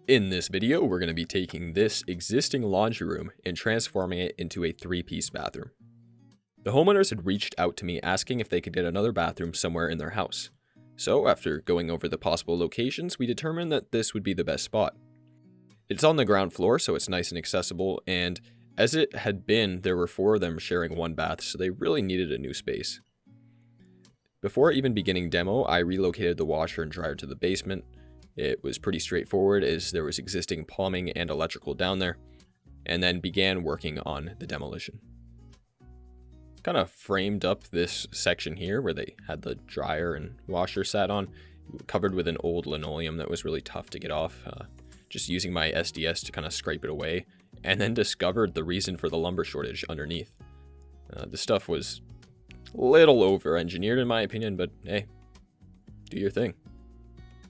In this video, we're going to be taking this existing laundry room and transforming it into a 3-piece bathroom. The homeowners had reached out to me asking if they could get another bathroom somewhere in their house. So after going over the possible locations, we determined that this would be the best spot. It's on the ground floor, so it's nice and accessible, and as it had been, there were 4 of them sharing one bath, so they really needed a new space. Before even beginning demo, I relocated the washer and dryer to the basement. It was pretty straightforward as there was existing plumbing and electrical down there, and then began working on the demolition. Kind of framed up this section here where they had the dryer and washer sat on, covered with an old linoleum that was really tough to get off, just using my SDS to kind of scrape it away, and then discovered the reason for the lumber shortage underneath. The stuff was a little over-engineered in my opinion, but hey, do your thing.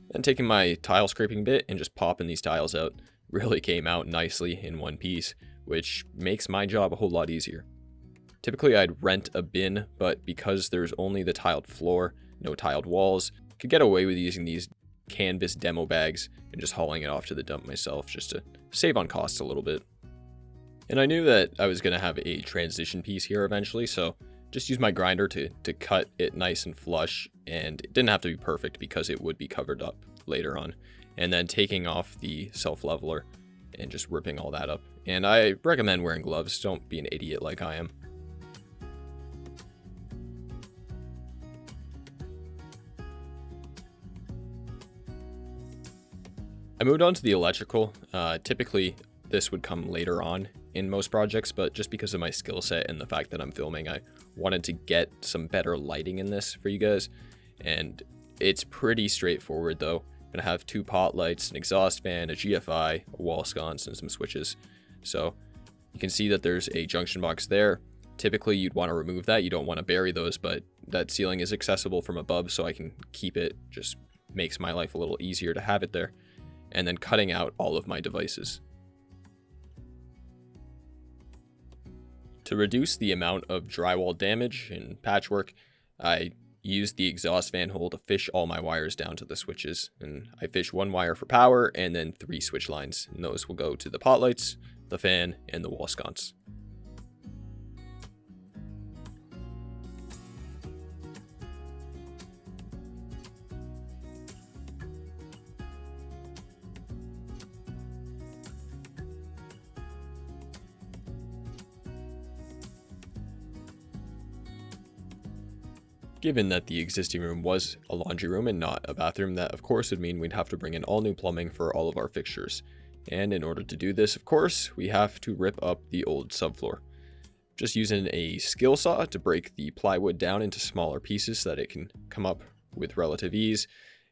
Then taking my tile scraping bit and just popping these tiles out really came out nicely in one piece, which makes my job a whole lot easier. Typically I'd rent a bin, but because there's only the tiled floor, no tiled walls, could get away with using these canvas demo bags and just hauling it off to the dump myself just to save on costs a little bit. And I knew that I was going to have a transition piece here eventually, so just use my grinder to cut it nice and flush, and it didn't have to be perfect because it would be covered up later on. And then taking off the self-leveler and just ripping all that up. And I recommend wearing gloves, don't be an idiot like I am. I moved on to the electrical. Typically this would come later on in most projects, but just because of my skill set and the fact that I'm filming, I wanted to get some better lighting in this for you guys. And it's pretty straightforward though. I'm gonna have 2 pot lights, an exhaust fan, a GFI, a wall sconce, and some switches. So you can see that there's a junction box there. Typically you'd want to remove that. You don't want to bury those, but that ceiling is accessible from above, so I can keep it. Just makes my life a little easier to have it there. And then cutting out all of my devices. To reduce the amount of drywall damage and patchwork, I used the exhaust fan hole to fish all my wires down to the switches. And I fish 1 wire for power and then 3 switch lines. And those will go to the pot lights, the fan, and the wall sconce. Given that the existing room was a laundry room and not a bathroom, that of course would mean we'd have to bring in all new plumbing for all of our fixtures. And in order to do this, of course, we have to rip up the old subfloor. Just using a skill saw to break the plywood down into smaller pieces so that it can come up with relative ease,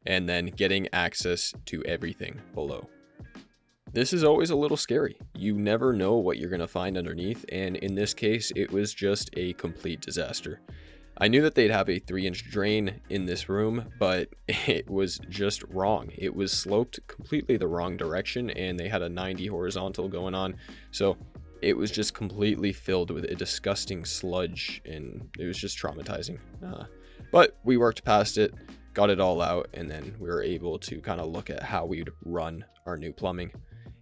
and then getting access to everything below. This is always a little scary. You never know what you're going to find underneath, and in this case, it was just a complete disaster. I knew that they'd have a 3-inch drain in this room, but it was just wrong. It was sloped completely the wrong direction, and they had a 90 horizontal going on. So it was just completely filled with a disgusting sludge, and it was just traumatizing. But we worked past it, got it all out, and then we were able to kind of look at how we'd run our new plumbing.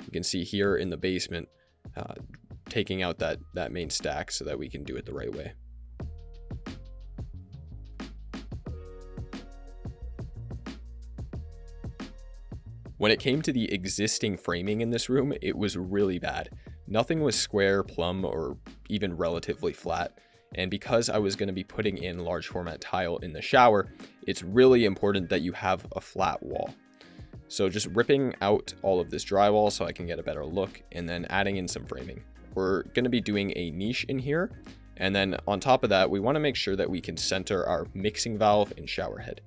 You can see here in the basement, taking out that main stack so that we can do it the right way. When it came to the existing framing in this room, it was really bad. Nothing was square, plumb, or even relatively flat. And because I was going to be putting in large format tile in the shower, it's really important that you have a flat wall. So just ripping out all of this drywall so I can get a better look, and then adding in some framing. We're going to be doing a niche in here. And then on top of that, we want to make sure that we can center our mixing valve and shower head.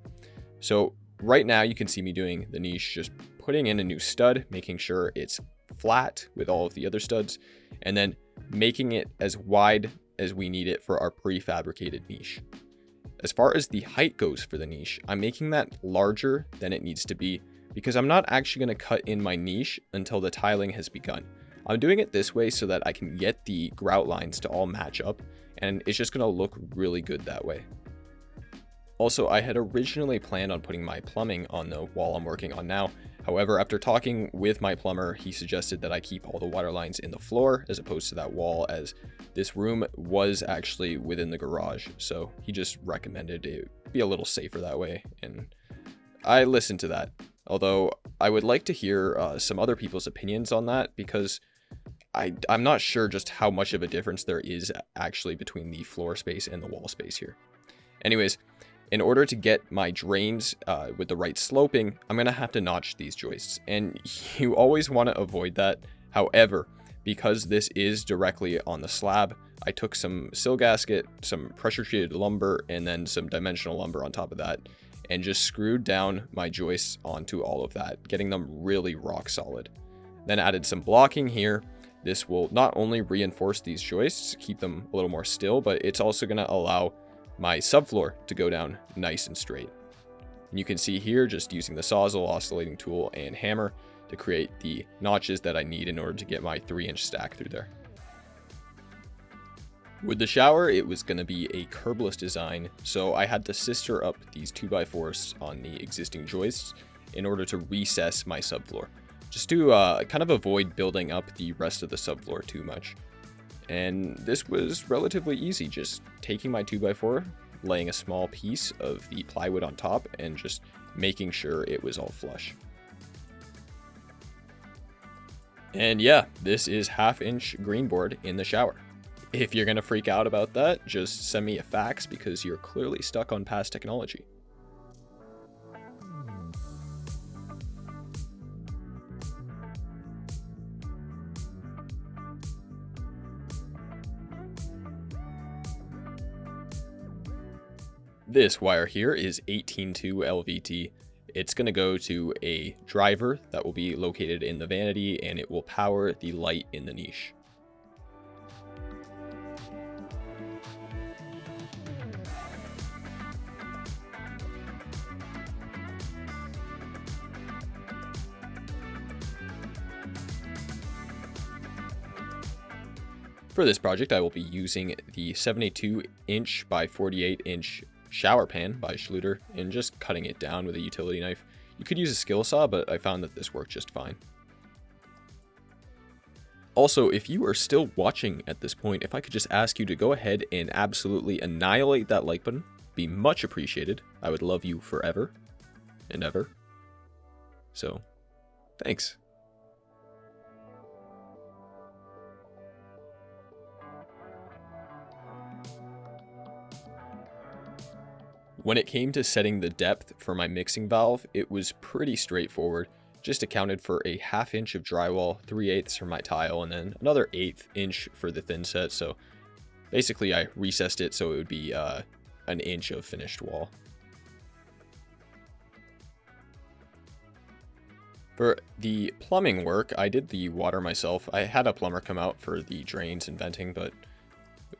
So right now you can see me doing the niche, just putting in a new stud, making sure it's flat with all of the other studs, and then making it as wide as we need it for our prefabricated niche. As far as the height goes for the niche, I'm making that larger than it needs to be because I'm not actually going to cut in my niche until the tiling has begun. I'm doing it this way so that I can get the grout lines to all match up, and it's just going to look really good that way. Also, I had originally planned on putting my plumbing on the wall I'm working on now. However, after talking with my plumber, he suggested that I keep all the water lines in the floor as opposed to that wall, as this room was actually within the garage. So he just recommended it be a little safer that way, and I listened to that. Although I would like to hear some other people's opinions on that, because I'm not sure just how much of a difference there is actually between the floor space and the wall space here. Anyways, in order to get my drains with the right sloping, I'm going to have to notch these joists. And you always want to avoid that. However, because this is directly on the slab, I took some sill gasket, some pressure treated lumber, and then some dimensional lumber on top of that, and just screwed down my joists onto all of that, getting them really rock solid. Then added some blocking here. This will not only reinforce these joists, keep them a little more still, but it's also going to allow my subfloor to go down nice and straight. And you can see here, just using the Sawzall oscillating tool and hammer to create the notches that I need in order to get my 3-inch stack through there. With the shower, it was going to be a curbless design, so I had to sister up these 2x4s on the existing joists in order to recess my subfloor, just to kind of avoid building up the rest of the subfloor too much. And this was relatively easy, just taking my 2x4, laying a small piece of the plywood on top, and just making sure it was all flush. And yeah, this is 1/2-inch greenboard in the shower. If you're gonna freak out about that, just send me a fax, because you're clearly stuck on past technology. This wire here is 18.2 LVT. It's going to go to a driver that will be located in the vanity, and it will power the light in the niche. For this project, I will be using the 72-inch by 48-inch shower pan by Schluter and just cutting it down with a utility knife. You could use a skill saw, but I found that this worked just fine. Also, if you are still watching at this point, if I could just ask you to go ahead and absolutely annihilate that like button, be much appreciated. I would love you forever and ever. So, thanks. When it came to setting the depth for my mixing valve, it was pretty straightforward. Just accounted for a 1/2 inch of drywall, 3/8 for my tile, and then another 1/8 inch for the thin set. So basically I recessed it so it would be an inch of finished wall. For the plumbing work, I did the water myself. I had a plumber come out for the drains and venting, but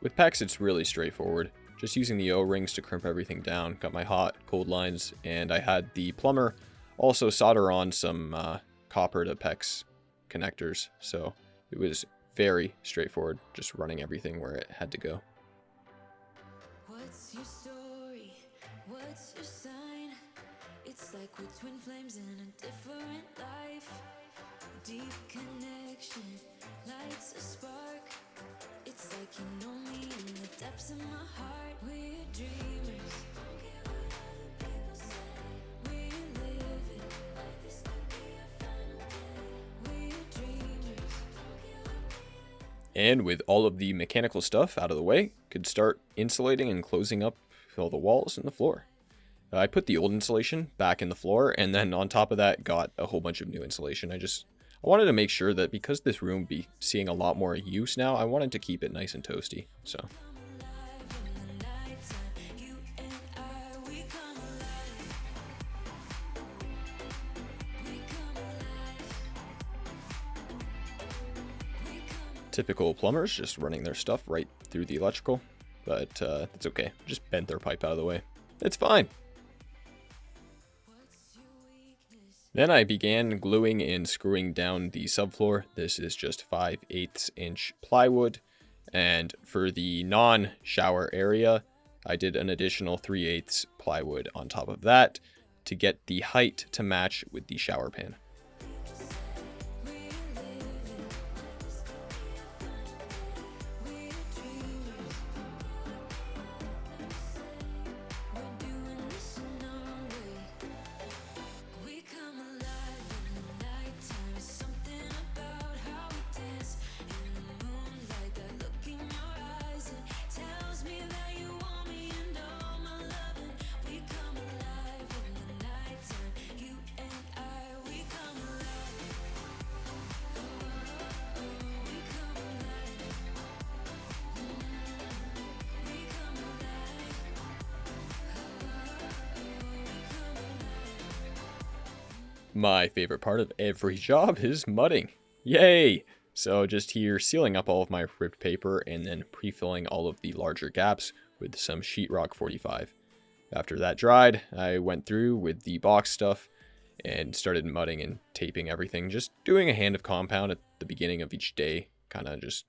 with PEX it's really straightforward. Just using the O-rings to crimp everything down. Got my hot, cold lines, and I had the plumber also solder on some copper to PEX connectors. So it was very straightforward, just running everything where it had to go. What's your story? What's your sign? It's like we're twin flames in a different life. Deep connection lights a spark. It's like you know me in the depths of my heart. We're dreamers. Don't care what other people say. We live it like this could be our final day. We're dreamers. Don't care what. And with all of the mechanical stuff out of the way, could start insulating and closing up all the walls and the floor. I put the old insulation back in the floor, and then on top of that got a whole bunch of new insulation. I wanted to make sure that because this room be seeing a lot more use now, I wanted to keep it nice and toasty. So typical plumbers just running their stuff right through the electrical, but it's okay. Just bent their pipe out of the way. It's fine. Then I began gluing and screwing down the subfloor. This is just 5/8 inch plywood. And for the non-shower area, I did an additional 3/8 plywood on top of that to get the height to match with the shower pan. My favorite part of every job is mudding. Yay! So just here sealing up all of my ripped paper and then pre-filling all of the larger gaps with some sheetrock 45. After that dried, I went through with the box stuff and started mudding and taping everything. Just doing a hand of compound at the beginning of each day, kind of just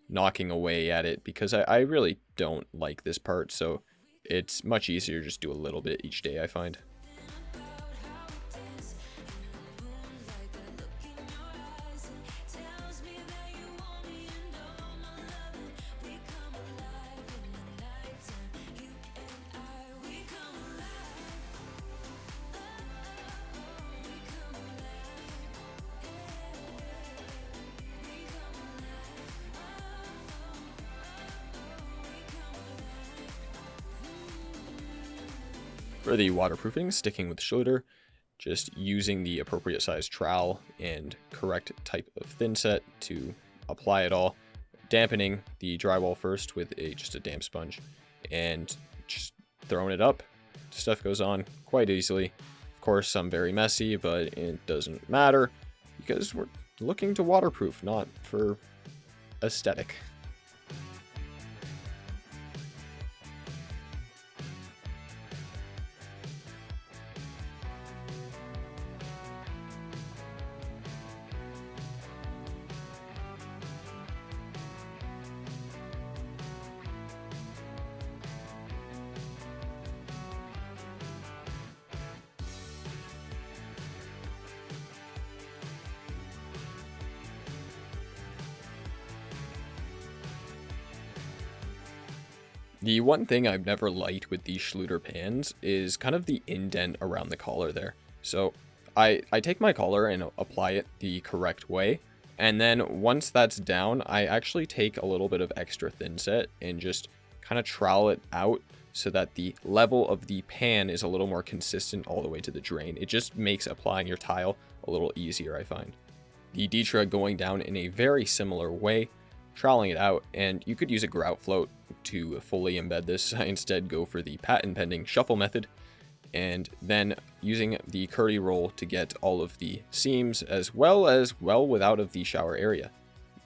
knocking away at it because I really don't like this part. So it's much easier to just do a little bit each day, I find. For the waterproofing, sticking with Schluter, just using the appropriate size trowel and correct type of thin set to apply it all, dampening the drywall first with just a damp sponge, and just throwing it up. Stuff goes on quite easily. Of course, some very messy, but it doesn't matter because we're looking to waterproof, not for aesthetic. The one thing I've never liked with these Schluter pans is kind of the indent around the collar there. So I take my collar and apply it the correct way. And then once that's down, I actually take a little bit of extra thin set and just kind of trowel it out so that the level of the pan is a little more consistent all the way to the drain. It just makes applying your tile a little easier, I find. The Ditra going down in a very similar way, troweling it out, and you could use a grout float to fully embed this. I instead go for the patent pending shuffle method, and then using the curdy roll to get all of the seams as well without of the shower area.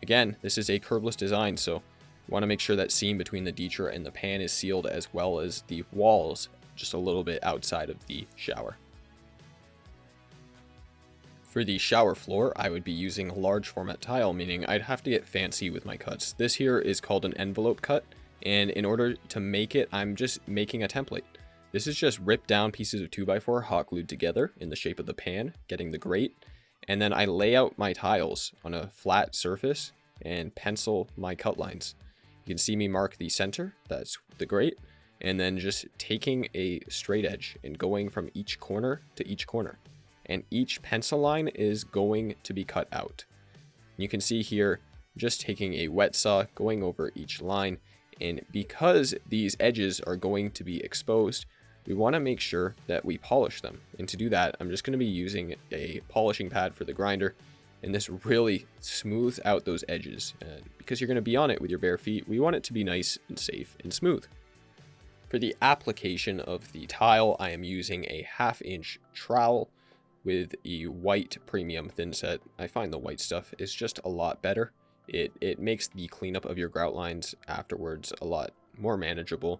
Again, this is a curbless design, so you want to make sure that seam between the Ditra and the pan is sealed as well as the walls just a little bit outside of the shower. For the shower floor, I would be using a large format tile, meaning I'd have to get fancy with my cuts. This here is called an envelope cut, and in order to make it, I'm just making a template. This is just ripped down pieces of 2x4 hot glued together in the shape of the pan, getting the grate, and then I lay out my tiles on a flat surface and pencil my cut lines. You can see me mark the center, that's the grate, and then just taking a straight edge and going from each corner to each corner. And each pencil line is going to be cut out. You can see here, just taking a wet saw, going over each line, and because these edges are going to be exposed, we want to make sure that we polish them. And to do that, I'm just going to be using a polishing pad for the grinder, and this really smooths out those edges. Because you're going to be on it with your bare feet, we want it to be nice and safe and smooth. For the application of the tile, I am using a 1/2 inch trowel with a white premium thin set. I find the white stuff is just a lot better. It makes the cleanup of your grout lines afterwards a lot more manageable.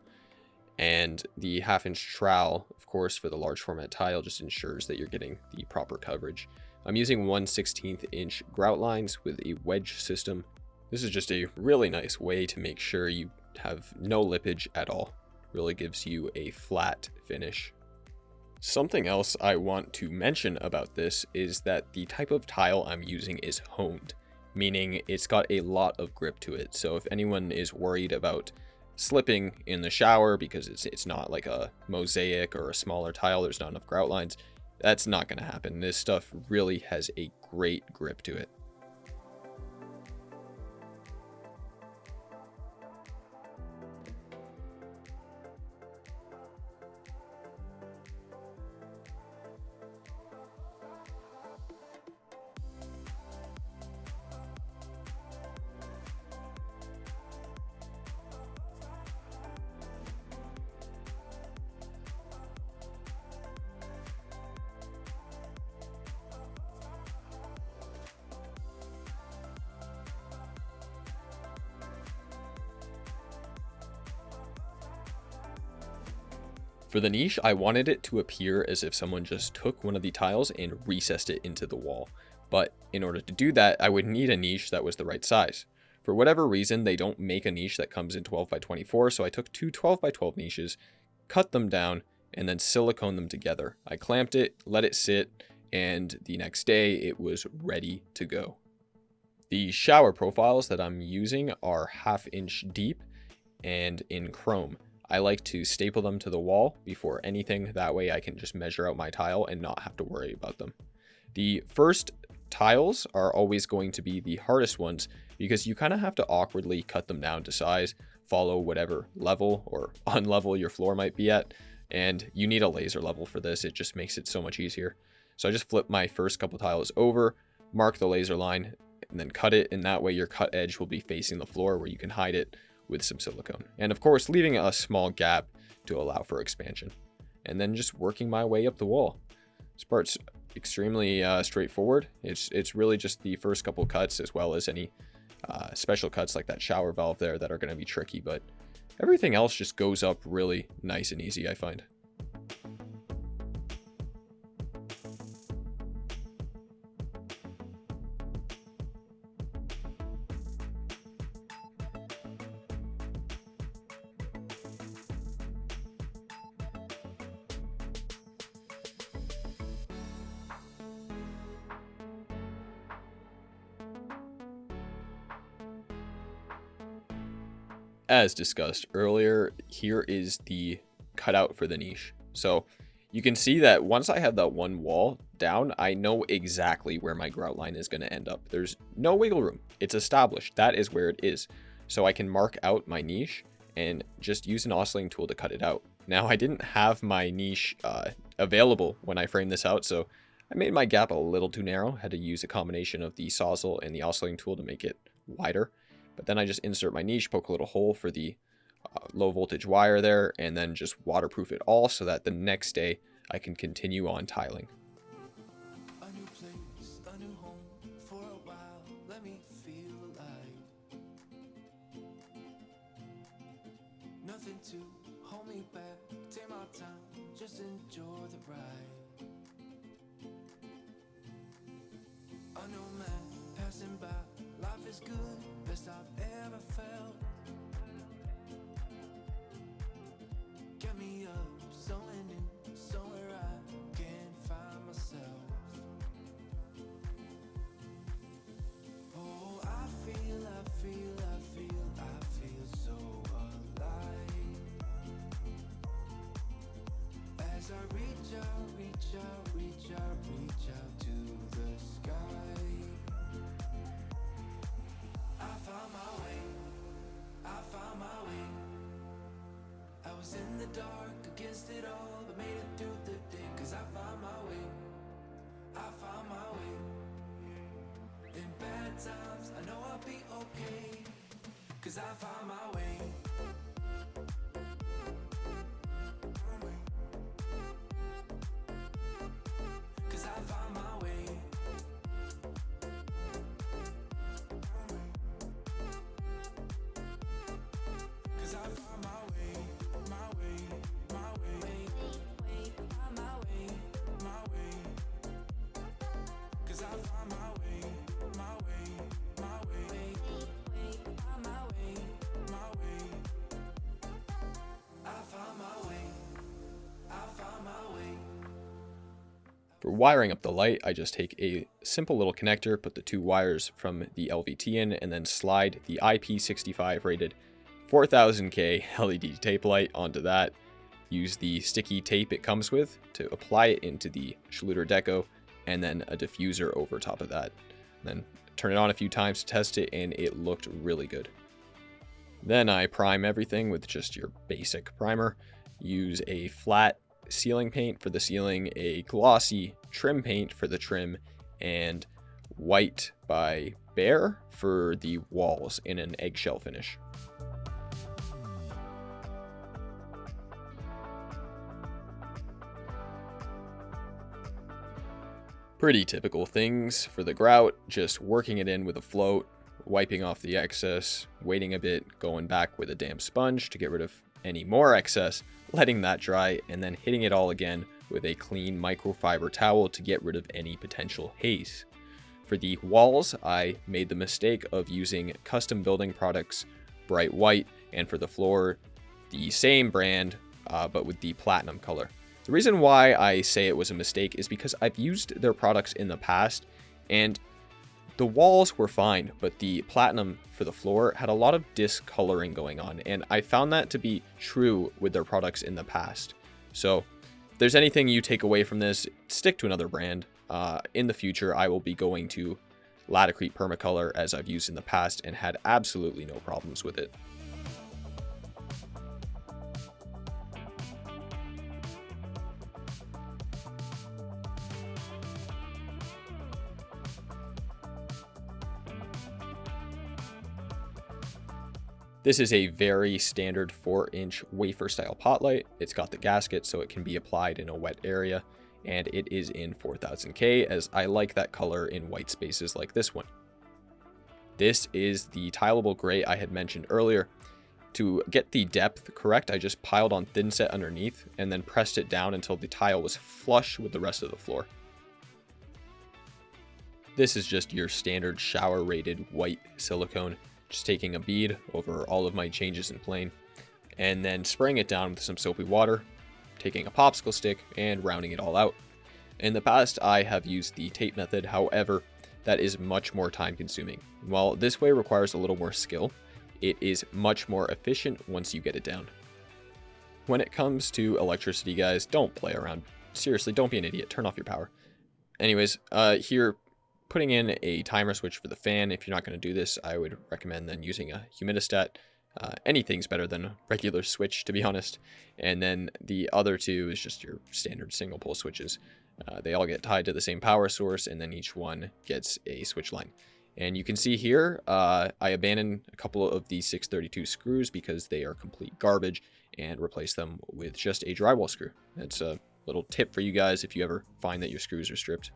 And the 1/2 inch trowel, of course, for the large format tile just ensures that you're getting the proper coverage. I'm using 1/16 inch grout lines with a wedge system. This is just a really nice way to make sure you have no lippage at all. Really gives you a flat finish. Something else I want to mention about this is that the type of tile I'm using is honed, meaning it's got a lot of grip to it. So if anyone is worried about slipping in the shower because it's not like a mosaic or a smaller tile, there's not enough grout lines, that's not going to happen. This stuff really has a great grip to it. For the niche, I wanted it to appear as if someone just took one of the tiles and recessed it into the wall. But in order to do that, I would need a niche that was the right size. For whatever reason, they don't make a niche that comes in 12 by 24, so I took two 12 by 12 niches, cut them down, and then silicone them together. I clamped it, let it sit, and the next day it was ready to go. The shower profiles that I'm using are 1/2 inch deep and in chrome. I like to staple them to the wall before anything, that way I can just measure out my tile and not have to worry about them. The first tiles are always going to be the hardest ones because you kind of have to awkwardly cut them down to size, follow whatever level or unlevel your floor might be at, and you need a laser level for this. It just makes it so much easier. So I just flip my first couple tiles over, mark the laser line, and then cut it, and that way your cut edge will be facing the floor where you can hide it with some silicone. And of course, leaving a small gap to allow for expansion. And then just working my way up the wall. This part's extremely straightforward. It's really just the first couple cuts, as well as any special cuts like that shower valve there that are going to be tricky, but everything else just goes up really nice and easy, I find. As discussed earlier, here is the cutout for the niche. So you can see that once I have that one wall down, I know exactly where my grout line is going to end up. There's no wiggle room. It's established. That is where it is. So I can mark out my niche and just use an oscillating tool to cut it out. Now, I didn't have my niche available when I framed this out, so I made my gap a little too narrow. Had to use a combination of the Sawzall and the oscillating tool to make it wider. But then I just insert my niche, poke a little hole for the low voltage wire there, and then just waterproof it all so that the next day I can continue on tiling. A new place, a new home, for a while, let me feel alive. Nothing to hold me back, take my time, just enjoy the ride. A new man passing by, life is good, best I've ever felt. Get me up, somewhere new, somewhere I can find myself. Oh, I feel so alive. As I reach out to the sky. I found my way. I was in the dark against it all, but made it through the day, 'cause I found my way. In bad times, I know I'll be okay, 'cause I found my way. 'Cause I found my way. 'Cause I found my way, my way, my way, my way, my way. 'Cause I found my way, my way, my way, my way, my way. For wiring up the light, I just take a simple little connector, put the 2 wires from the LVT in, and then slide the IP65 rated 4000K LED tape light onto that. Use the sticky tape it comes with to apply it into the Schluter Deco, and then a diffuser over top of that. Then turn it on a few times to test it, and it looked really good. Then I prime everything with just your basic primer. Use a flat ceiling paint for the ceiling, a glossy trim paint for the trim, and white by Behr for the walls in an eggshell finish. Pretty typical things for the grout, just working it in with a float, wiping off the excess, waiting a bit, going back with a damp sponge to get rid of any more excess, letting that dry, and then hitting it all again with a clean microfiber towel to get rid of any potential haze. For the walls, I made the mistake of using custom building products, bright white, and for the floor, the same brand, but with the platinum color. The reason why I say it was a mistake is because I've used their products in the past, and the walls were fine, but the platinum for the floor had a lot of discoloring going on, and I found that to be true with their products in the past. So if there's anything you take away from this, stick to another brand. In the future, I will be going to Laticrete Permacolor as I've used in the past and had absolutely no problems with it. This is a very standard 4-inch wafer style Potlight. It's got the gasket so it can be applied in a wet area, and it is in 4000K as I like that color in white spaces like this one. This is the tileable gray I had mentioned earlier. To get the depth correct, I just piled on thin set underneath and then pressed it down until the tile was flush with the rest of the floor. This is just your standard shower rated white silicone. Just taking a bead over all of my changes in plane, and then spraying it down with some soapy water, taking a popsicle stick and rounding it all out. In the past, I have used the tape method, however, that is much more time consuming. While this way requires a little more skill, it is much more efficient once you get it down. When it comes to electricity, guys, don't play around. Seriously, don't be an idiot. Turn off your power. Anyways, here, putting in a timer switch for the fan. If you're not going to do this, I would recommend then using a humidistat. Anything's better than a regular switch, to be honest. And then the other two is just your standard single pole switches. They all get tied to the same power source, and then each one gets a switch line. And you can see here, I abandoned a couple of these 632 screws because they are complete garbage and replace them with just a drywall screw. That's a little tip for you guys if you ever find that your screws are stripped.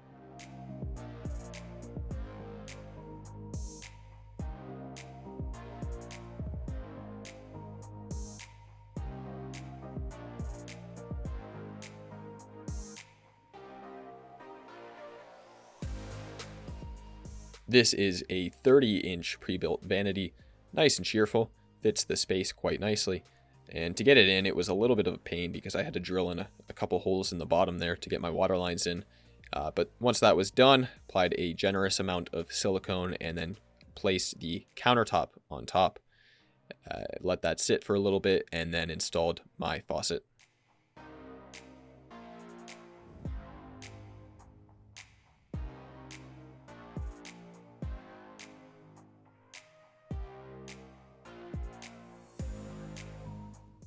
This is a 30-inch pre-built vanity, nice and cheerful, fits the space quite nicely. And to get it in, it was a little bit of a pain because I had to drill in a couple holes in the bottom there to get my water lines in. But once that was done, applied a generous amount of silicone and then placed the countertop on top. Let that sit for a little bit and then installed my faucet.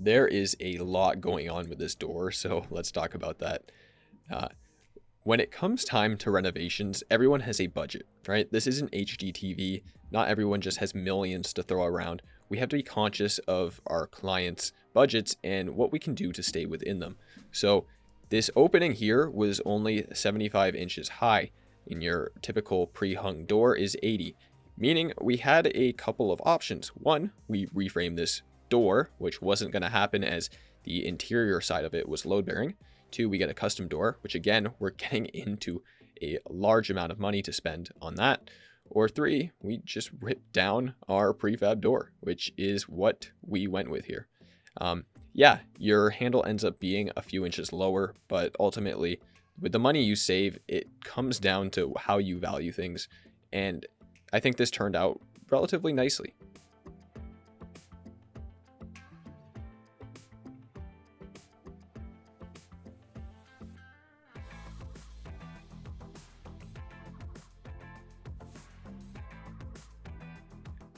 There is a lot going on with this door, so let's talk about that. When it comes time to renovations, everyone has a budget, right? This isn't HGTV. Not everyone just has millions to throw around. We have to be conscious of our clients' budgets and what we can do to stay within them. So this opening here was only 75 inches high, and your typical pre-hung door is 80, meaning we had a couple of options. One, we reframe this door, which wasn't going to happen as the interior side of it was load bearing. Two, we get a custom door, which again, we're getting into a large amount of money to spend on that. Or three, we just rip down our prefab door, which is what we went with here. Yeah, your handle ends up being a few inches lower, but ultimately with the money you save, it comes down to how you value things, and I think this turned out relatively nicely.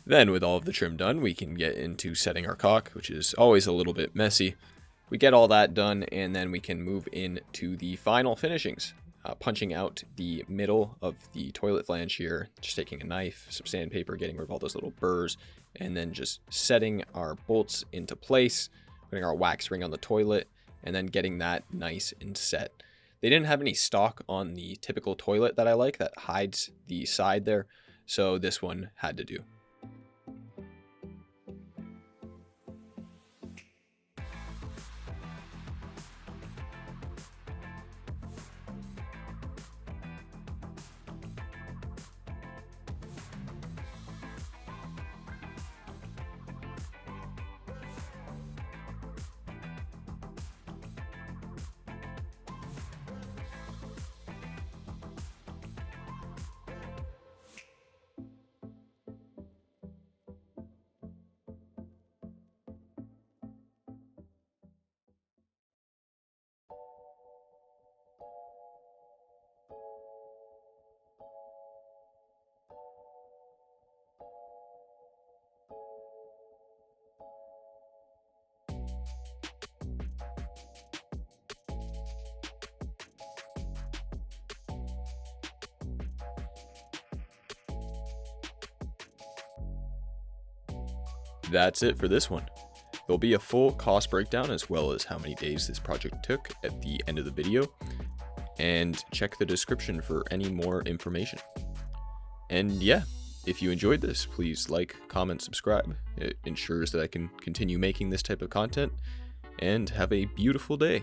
Then with all of the trim done, we can get into setting our caulk, which is always a little bit messy. We get all that done, and then we can move into the final finishings. Punching out the middle of the toilet flange here, just taking a knife, some sandpaper, getting rid of all those little burrs, and then just setting our bolts into place, putting our wax ring on the toilet, and then getting that nice and set. They didn't have any stock on the typical toilet that I like that hides the side there, so this one had to do. That's it for this one. There'll be a full cost breakdown as well as how many days this project took at the end of the video, and check the description for any more information. And yeah, if you enjoyed this, please like, comment, subscribe. It ensures that I can continue making this type of content, and have a beautiful day.